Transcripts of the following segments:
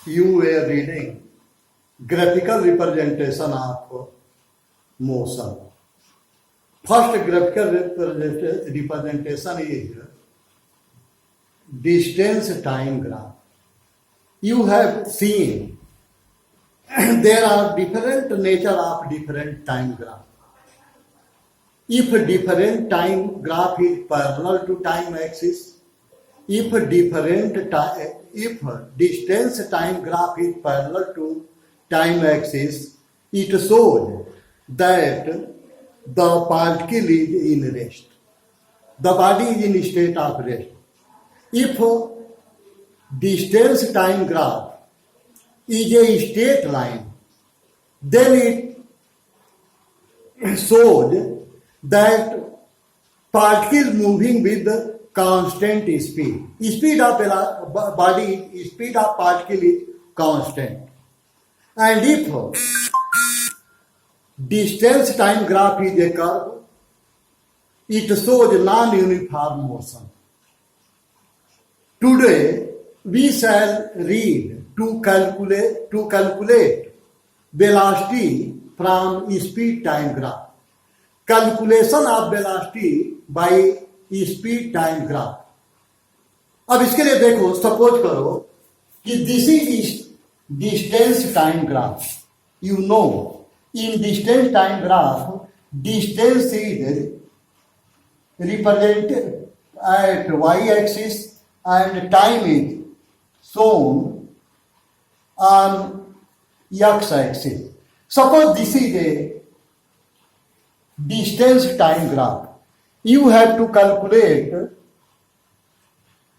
you were reading graphical representation of motion. First graphical representation is distance time graph. You have seen there are different nature of different time graph. If different time graph is parallel to time axis, if distance time graph is parallel to time axis, it shows that the particle is in rest. The body is in state of rest. If distance time graph is a straight line, then it shows that particle moving with the constant speed. Speed of body, speed of particle is constant. And if distance time graph is a curve, it shows non-uniform motion. Today we shall read to calculate velocity from speed time graph. Calculation of velocity by speed time graph. अब इसके लिए देखो, suppose करो कि this is distance time graph. You know in distance time graph distance is represented at y-axis and time is shown on x-axis. Suppose this is a distance time graph. You have to calculate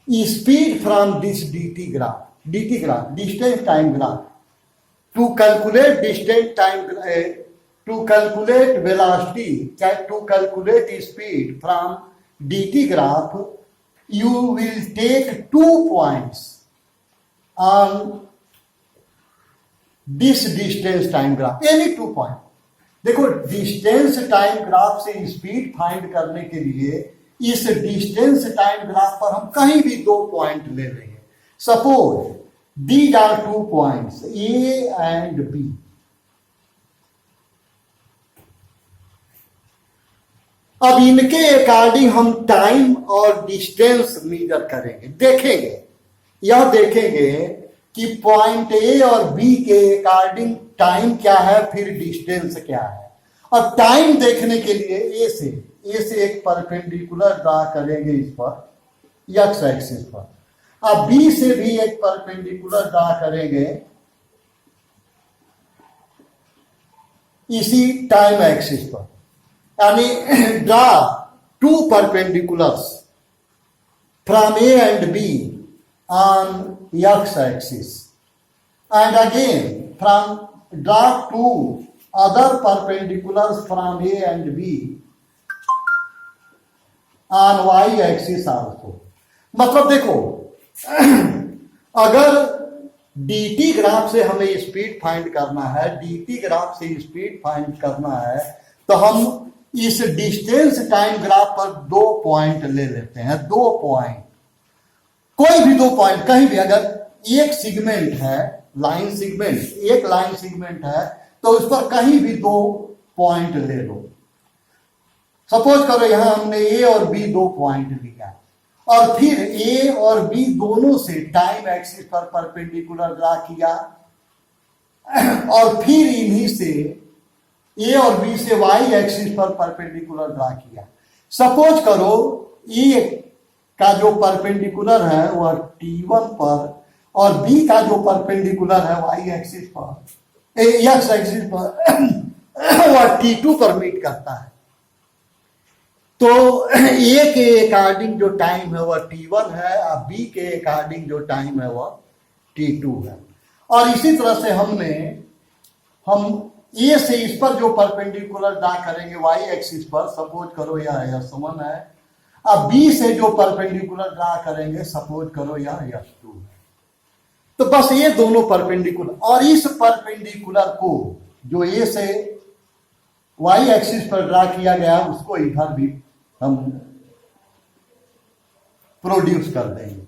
speed from this dt graph, distance time graph. To calculate distance time, to calculate velocity, to calculate speed from dt graph, you will take 2 points on this distance time graph, any 2 points. देखो, distance time graph से speed find करने के लिए इस distance time graph पर हम कहीं भी 2 पॉइंट ले रहे हैं. Suppose these are 2 points A and B. अब इनके अकॉर्डिंग हम टाइम और डिस्टेंस मेजर करेंगे. देखेंगे, यह देखेंगे कि पॉइंट ए और बी के अकॉर्डिंग टाइम क्या है, फिर डिस्टेंस क्या है. और टाइम देखने के लिए ए से एक परपेंडिकुलर ड्रा करेंगे इस पर एक्स एक्सिस पर. अब बी से भी एक परपेंडिकुलर ड्रा करेंगे इसी टाइम एक्सिस पर. यानी draw 2 perpendiculars from A and B on x-axis, and again from draw 2 other perpendiculars from A and B on y-axis also. मतलब देखो, अगर dt ग्राफ से हमें स्पीड फाइंड करना है, dt ग्राफ से स्पीड फाइंड करना है, तो हम इस डिस्टेंस टाइम ग्राफ पर 2 पॉइंट ले लेते हैं. 2 पॉइंट, कोई भी 2 पॉइंट कहीं भी. अगर एक सेगमेंट है, लाइन सेगमेंट, एक लाइन सेगमेंट है, तो उस पर कहीं भी 2 पॉइंट ले लो. सपोज करो यहां हमने ए और बी 2 पॉइंट लिया, और फिर ए और बी दोनों से टाइम एक्सिस पर परपेंडिकुलर ड्रा किया, और फिर इन्हीं से ए और बी से वाई एक्सिस पर परपेंडिकुलर ड्रा किया. सपोज करो ए का जो परपेंडिकुलर है वह T1 पर, और बी का जो परपेंडिकुलर है वाई एक्सिस पर, एक्स एक्सिस पर वह T2 पर मीट करता है. तो ए के अकॉर्डिंग जो टाइम है वह T1 है, और बी के अकॉर्डिंग जो टाइम है वह T2 है. और इसी तरह से हम ए से इस पर जो परपेंडिकुलर ड्रा करेंगे वाई एक्सिस पर, सपोज करो यह S1 है. अब बी से जो परपेंडिकुलर ड्रा करेंगे, सपोज करो यह S2 है. तो बस ये दोनों परपेंडिकुलर, और इस परपेंडिकुलर को जो ए से वाई एक्सिस पर ड्रा किया गया उसको इधर भी हम प्रोड्यूस कर देंगे.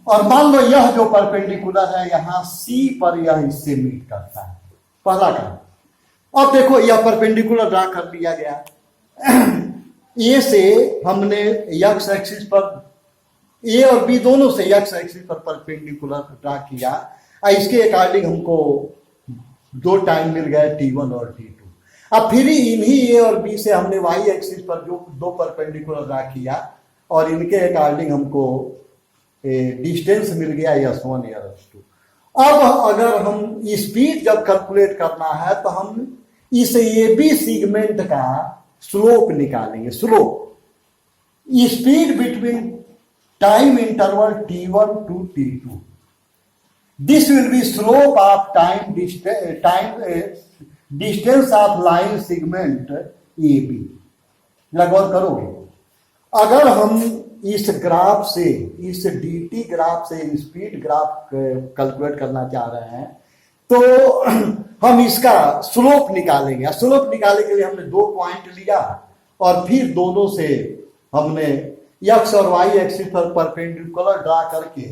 और मान लो यह जो परपेंडिकुलर है यहां सी पर यह इससे मीट करता है, पहला काम। अब देखो यह परपेंडिकुलर ड्रा कर लिया गया। ए से हमने एक्स एक्सिस पर, ए और बी दोनों से एक्स एक्सिस पर परपेंडिकुलर ड्रा किया और इसके अकॉर्डिंग हमको दो टाइम मिल गए T1 और T2। अब फिर इन्हीं ए और बी से हमने वाई एक्सिस पर जो दो परपेंडिकुलर ड्रा किया और इनके अकॉर्डिंग हमको डिस्टेंस मिल गया S1 S2। अब अगर हम स्पीड जब कैलकुलेट करना है तो हम इस ए बी सेगमेंट का स्लोप निकालेंगे। Slope speed between time interval T1 to T2, this will be slope of time distance of line segment AB। लगभग करोगे, अगर हम इस ग्राफ से, इस dt ग्राफ से स्पीड ग्राफ कैलकुलेट करना चाह रहे हैं तो हम इसका स्लोप निकालेंगे। स्लोप निकालने के लिए हमने दो पॉइंट लिया और फिर दोनों से हमने एक्स और वाई एक्सिस पर परपेंडिकुलर ड्रा करके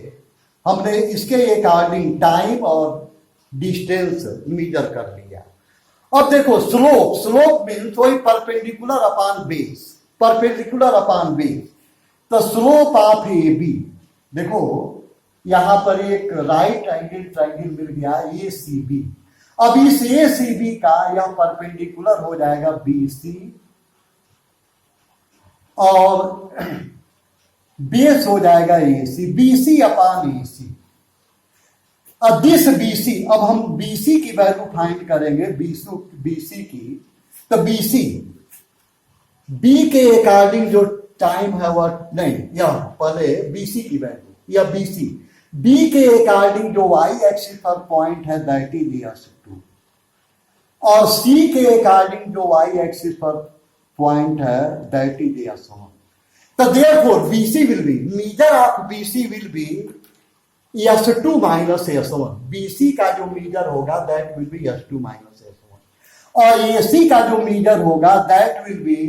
हमने इसके अकॉर्डिंग टाइम और डिस्टेंस मेजर कर लिया। अब देखो स्लोप, स्लोप मीन्स वही perpendicular upon base, perpendicular upon base. तो स्लोप ऑफ ए बी, देखो यहां पर एक राइट एंगल ट्रायंगल मिल गया ए सी बी। अब इस ए सी बी का यह परपेंडिकुलर हो जाएगा बी सी और बेस हो जाएगा ए सी, बी सी अपॉन ए सी। अब दिस बी सी, अब हम बी सी की वैल्यू फाइंड करेंगे, बी सी की। तो बी सी, बी के अकॉर्डिंग जो टाइम है वह नहीं, यह पहले बी सी की वैल्यू, या बी सी, बी के अकॉर्डिंग जो वाई एक्सिस पर पॉइंट है दैट इज S2 और सी के अकॉर्डिंग जो वाई एक्सिस पर पॉइंट है दैट इज S1। तो therefore BC will be, measure of BC will be S2 minus S1। BC का जो मीजर होगा that will be S2 minus S1 और AC का जो मीजर होगा that will be,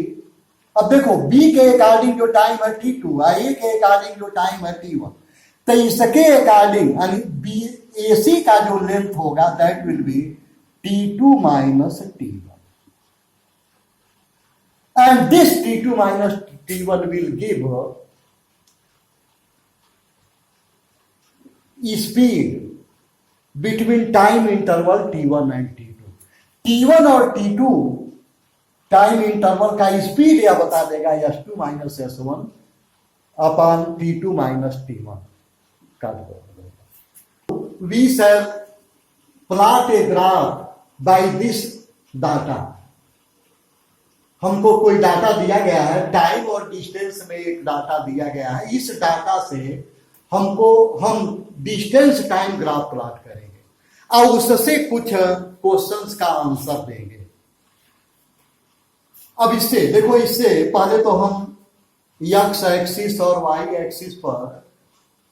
अब देखो B के अकॉर्डिंग जो टाइम है T2, A के अकॉर्डिंग जो टाइम है T1, तो इसके अकॉर्डिंग यानी AC का जो लेंथ होगा that will be T2 minus T1 and this T2 minus T1 will give speed between time interval T1 and T2। T1 और T2 टाइम इंटरवल का स्पीड यह बता देगा S2 minus S1 upon T2 minus T1 का। We shall plot a graph by this data। हमको कोई data दिया गया है, टाइम और डिस्टेंस में एक डाटा दिया गया है। इस डाटा से हम डिस्टेंस टाइम ग्राफ प्लॉट करेंगे और उससे कुछ क्वेश्चंस का आंसर देंगे। अब इससे देखो, इससे पहले तो हम एक्स एक्सिस और वाई एक्सिस पर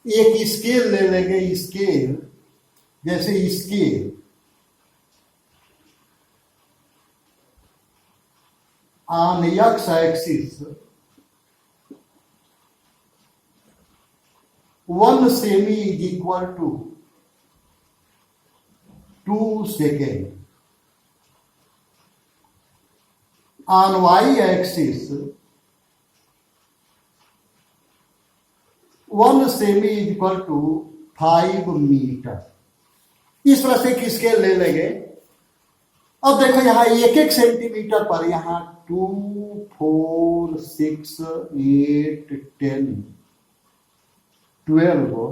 एक स्केल ले लेंगे। स्केल जैसे scale on x axis 1 semi is equal to 2 seconds. On y axis 1 semi is equal to 5 meter। इस तरह से एक स्केल ले लेंगे। अब देखो यहां 1-1 सेंटीमीटर पर यहां 2, 4, 6, 8, 10, 12,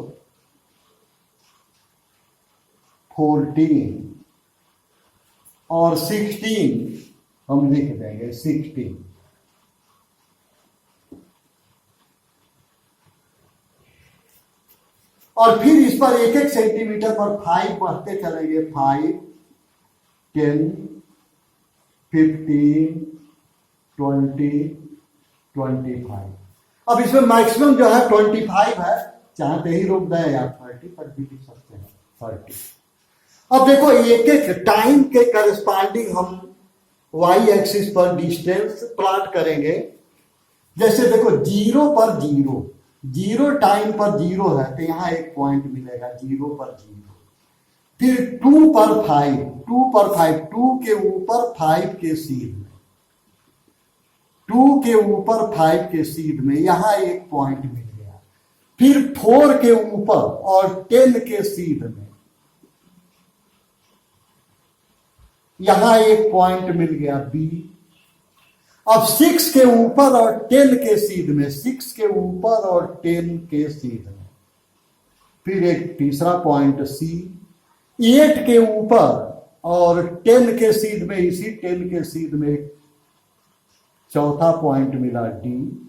14 और 16 हम लिख देंगे 16। और फिर इस पर 1-1 सेंटीमीटर पर 5 बढ़ते चलेंगे। 5, 10, 15, 20, 25। अब इसमें मैक्सिमम जो है 25 है, चाहते ही रोक दें या 30 पर भी लिख सकते हैं 30। अब देखो एक एक टाइम के करस्पॉन्डिंग हम वाई एक्सिस पर डिस्टेंस प्लॉट करेंगे। जैसे देखो 0 पर 0, जीरो टाइम पर जीरो है तो यहाँ एक पॉइंट मिलेगा, जीरो पर जीरो। फिर 2 पर 5, 2 पर 5, 2 के ऊपर 5 के सीध में, 2 के ऊपर 5 के सीध में यहाँ एक पॉइंट मिल गया। फिर 4 के ऊपर और 10 के सीध में यहां एक पॉइंट मिल गया बी। अब 6 के ऊपर और 10 के सीध में, 6 के ऊपर और 10 के सीध में फिर एक तीसरा पॉइंट सी। 8 के ऊपर और 10 के सीध में, इसी 10 के सीध में एक चौथा पॉइंट मिला डी।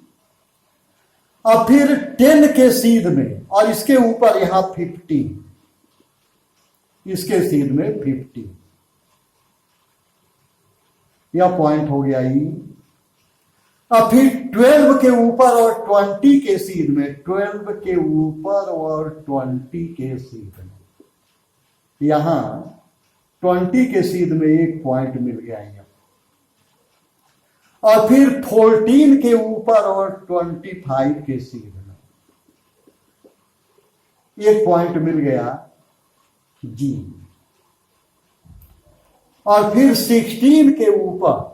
अब फिर 10 के सीध में और इसके ऊपर यहां 50, इसके सीध में 50, यह पॉइंट हो गया ई। अब फिर 12 के ऊपर और 20 के सीध में, 12 के ऊपर और 20 के सीध में यहां 20 के सीध में एक पॉइंट मिल गया यहाँ। और फिर 14 के ऊपर और 25 के सीध में एक पॉइंट मिल गया जी। और फिर 16 के ऊपर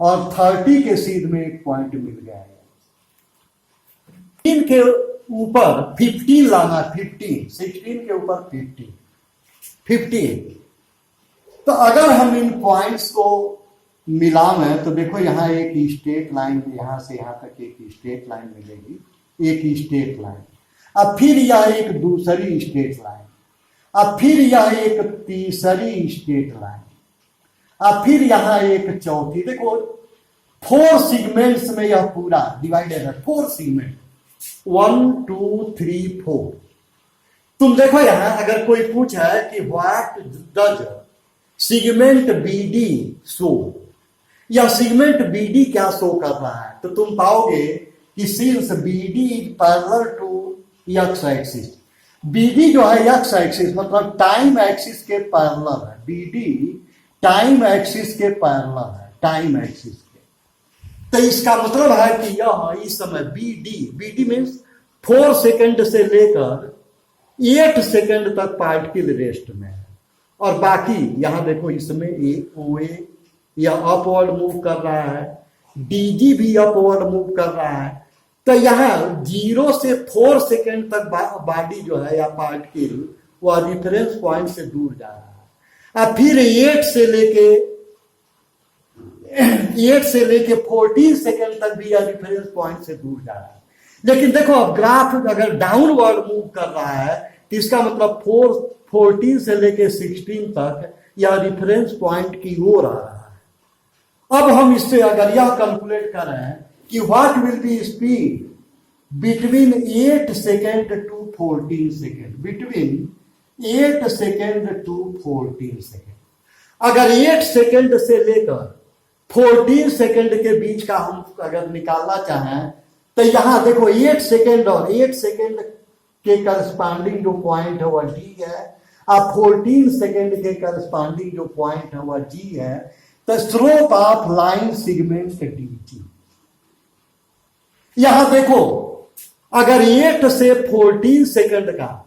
और 30 के सीध में एक पॉइंट मिल गया है। 3 के ऊपर 15 लाना, 15, 16 के ऊपर 15। तो अगर हम इन पॉइंट्स को मिलाएं तो देखो यहां एक स्ट्रेट लाइन, यहां से यहां तक एक स्ट्रेट लाइन मिलेगी, एक स्ट्रेट लाइन। अब फिर यह एक दूसरी स्ट्रेट लाइन, अब फिर यह एक तीसरी स्ट्रेट लाइन, अब फिर यहां एक चौथी। देखो 4 सेगमेंट्स में यह पूरा डिवाइडेड है, 4 सेगमेंट, 1 2 3 4। तुम देखो यहां अगर कोई पूछा है कि what does segment BD show, या सेगमेंट बीडी क्या शो कर रहा है, तो तुम पाओगे कि since BD is parallel to X axis, BD जो है एक्स एक्सिस मतलब टाइम एक्सिस के पैरेलल है, बीडी टाइम एक्सिस के पैरेलल है, टाइम एक्सिस के। तो इसका मतलब है कि यह इस समय बीडी मीन्स 4 सेकंड से लेकर 8 सेकंड तक पार्टिकल रेस्ट में है। और बाकी यहां देखो इसमें OA यह अपवर्ड मूव कर रहा है, DG भी अपवर्ड मूव कर रहा है। तो यहां 0 से 4 सेकंड तक बॉडी जो है या पार्टिकल वह रेफरेंस पॉइंट से दूर जा रहा है। अब फिर 8 से लेके 14 सेकंड तक भी यह रेफरेंस पॉइंट से दूर जा रहा है। लेकिन देखो अब ग्राफ अगर डाउनवर्ड मूव कर रहा है तो इसका मतलब 14 से लेके 16 तक यह रेफरेंस पॉइंट की ओर आ रहा है। अब हम इससे अगर यह कैलकुलेट करें कि what will be speed between 8 second to 14 second, between 8 second to 14 second, अगर 8 सेकेंड से लेकर 14 सेकेंड के बीच का हम अगर निकालना चाहें तो यहां देखो 8 सेकेंड और 8 सेकेंड के करस्पॉन्डिंग जो पॉइंट है वह डी है, अब 14 सेकेंड के करस्पॉन्डिंग जो पॉइंट है वह जी है। तो slope of line segment D. यहां देखो अगर 8 से 14 सेकंड का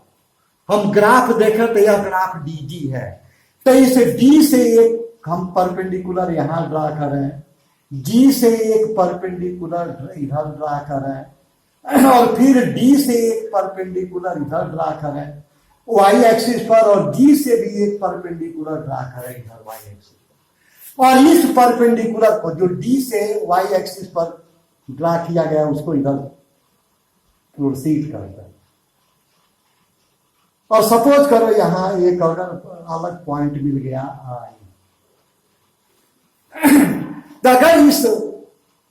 हम ग्राफ देखें तो यह ग्राफ डीजी है। तो इस डी से एक हम परपेंडिकुलर यहां ड्रा करें, जी से एक परपेंडिकुलर इधर ड्रा करें और फिर डी से एक परपेंडिकुलर इधर ड्रा करें वाई एक्सिस पर, और जी से भी एक परपेंडिकुलर ड्रा करें इधर वाई एक्सिस पर। और इस परपेंडिकुलर को जो डी से वाई एक्सिस पर ड्रा किया गया उसको इधर प्रोसीड करता है। और सपोज करो यहां एक अगर अलग पॉइंट मिल गया आई, तो अगर इस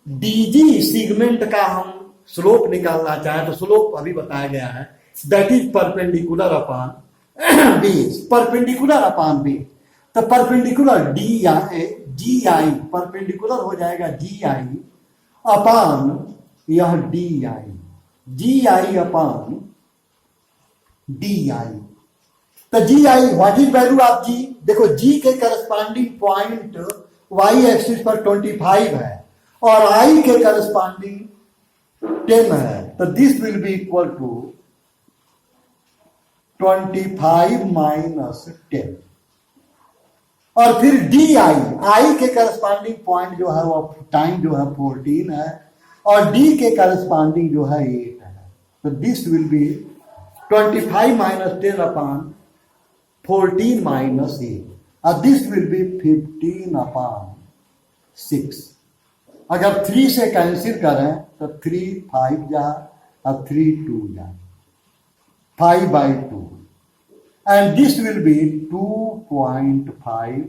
डीजी सेगमेंट का हम स्लोप निकालना चाहें तो स्लोप अभी बताया गया है that is perpendicular upon base, perpendicular upon base. तो perpendicular D I G I perpendicular हो जाएगा जी आई अपॉन यह D I, G I upon D I. तो G I what is value of G, देखो G के corresponding point Y axis पर 25 है और आई के करस्पॉन्डिंग 10 है, तो this will be equal to 25 minus 10। और फिर डी आई के करस्पॉन्डिंग पॉइंट जो है वो टाइम जो है 14 है, और डी के करस्पॉन्डिंग जो है 8 है। तो this will B 25 minus 10 upon 14 minus 8, और दिस विल बी 15 अपॉन 6। अगर 3 से कैंसिल करें तो 3 5 जा और 3 2 जा, 5/2, and this will be 2.5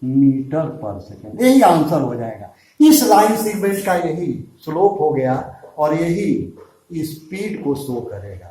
metre per second. यही आंसर हो जाएगा। इस लाइन सेगमेंट का यही स्लोप हो गया और यही स्पीड को शो करेगा।